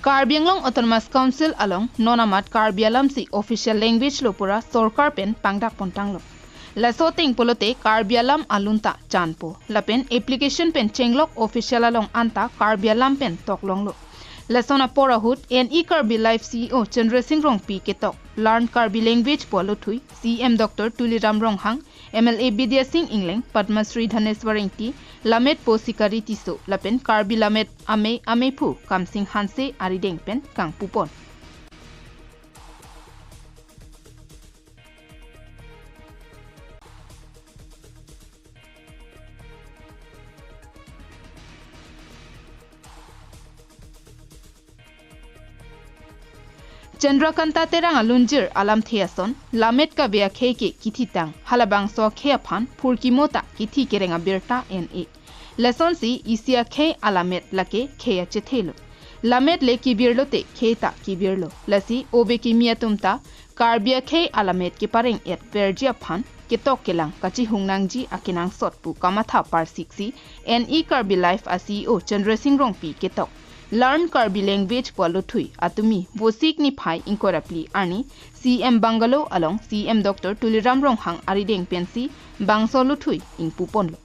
Karbi Anglong Autonomous Council along nonamat Karbi alam si official language lo pura sorkar pen pangdak pontang lo. Laso ting polote Karbi alam alunta chanpo. Lapen application pen chenglok official along anta Karbi alam pen toklong lo. Lasona pora hut NE Karbi Life CEO Chandra Singh Rong P ketok learn Karbi language polo thui CM Dr. Tuliram Rong Hang MLA Bidya Singh Ingling Padma Shri Dhaneswaring T Lamet Posikari Tiso Lapen Karbi Lamet Ame Pu Kam Singh Hanse Arideng Pen Kang Pupon. Chandrakanta terang alunjir alam theason lamet ka bea kheke kithitang halabang so khephan phurki mota kithi kerenga berta NA lesson si isia khe alamet lake kheya chethelo lamet le kibirlo te kheta kibirlo lasi obe kimiatumta karbia khe alamet ke pareng et perjia phan ketok kelang kachi hungnangji akinang sotpu kamatha parsiksi NE Karbi Life CEO Chandra Singh Rong P ketok Learn Karbi language polo thui atumi bosik ni phai inkorapli ani CM Bangalo along CM Dr. Tuliram Rong Hang arideng pensi bangsolo thui ing pupon lo.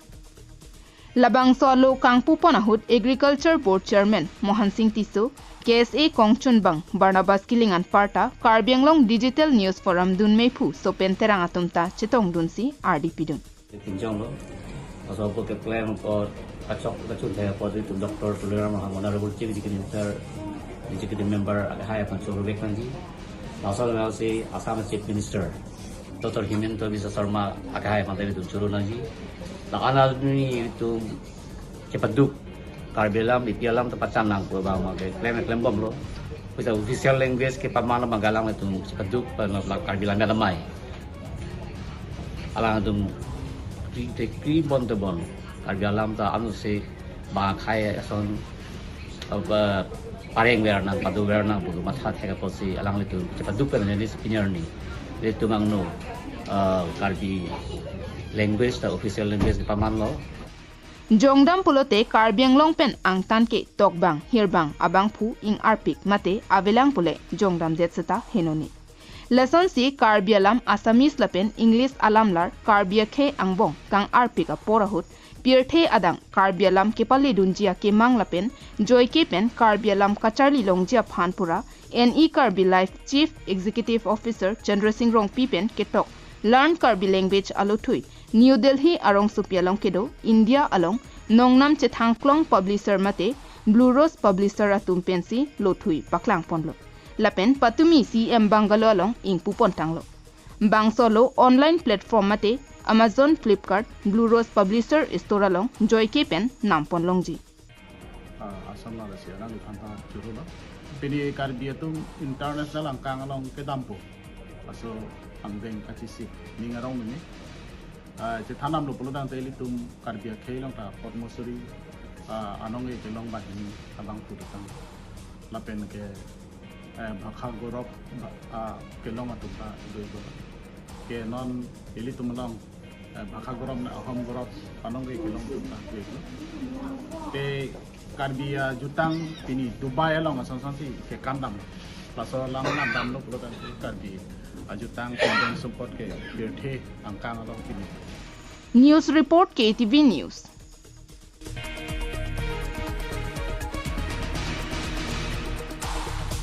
Labangso lo kang pupon ahut Agriculture Board Chairman Mohan Singh Tiso KSA Kongchun Bang Barnabas Kilingan Parta Karbi Anglong Digital News Forum dun mepu so penterang atumta chetong dunsi RDP dun. Also, porque plan for kacok kacun saya positif Dr. Tuliram Honorable Chief Executive Member Agahaya Pansur Vekanji. Also, I say Assam Chief Minister Dr. Himento Bisa Sarma Agahaya Pansur Turunaji. Nakana ni itu cepaduk Karbelam Ipialam tempat canang ko ba mga claim bom lo. Kita official language ke pamana magalang itu cepaduk Karbelam damai. Alang itu Kri bon te bon Karbi alam ta anu se ba khai son ba pareng werna padu werna bu matha theka posi alang litu cepat duper ni spinner ni litu mangno Karbi language ta official language di paman lo Jongdam pulote Karbi Anglong pen angtan ke tokbang hirbang abang phu ing arpik mate avelang pule Jongdam jetsata henoni Lesson si Karbi alam Assamese lapen English alamlar Karbi khe angbong kang arpika porahut pirthe adang Karbi alam ke pali dunjia ke mang lapen joy ke pen Karbi alam kacharli longjia phanpura NE Karbi Life Chief Executive Officer Chandra Singh Rong Pipen ketok learn Karbi language alothui New Delhi arong supialong kedo India along nongnam chethangklong publisher mate Blue Rose publisher atum pensi lothui paklang ponlo Lapen patumi CM Bangalo along ing pupon tanglo. Bangsolo online platform mate Amazon, Flipkart, Blue Rose Publisher store along Joy Kepen nampon longji. Asam la sia nang thanta churula. Pini Karbi itu international angkang along ke dampo. Aso angdeng kacisi ningarong ni. Je thanam lo puludang teli tum Karbi khelong ta potmosuri anong e kelong bahini abang putang. Lapen ke Bhakha Gorop kelong atumta doigo ke non ili tumlong Bhakha Gorop na Ahom Gorop anong ke kelong tumta doigo te Karbi jutang pini Dubai along asan si ke kandam paso lang na dam lo pulotan Karbi jutang kondeng support ke birthe angkang along pini News report KTV News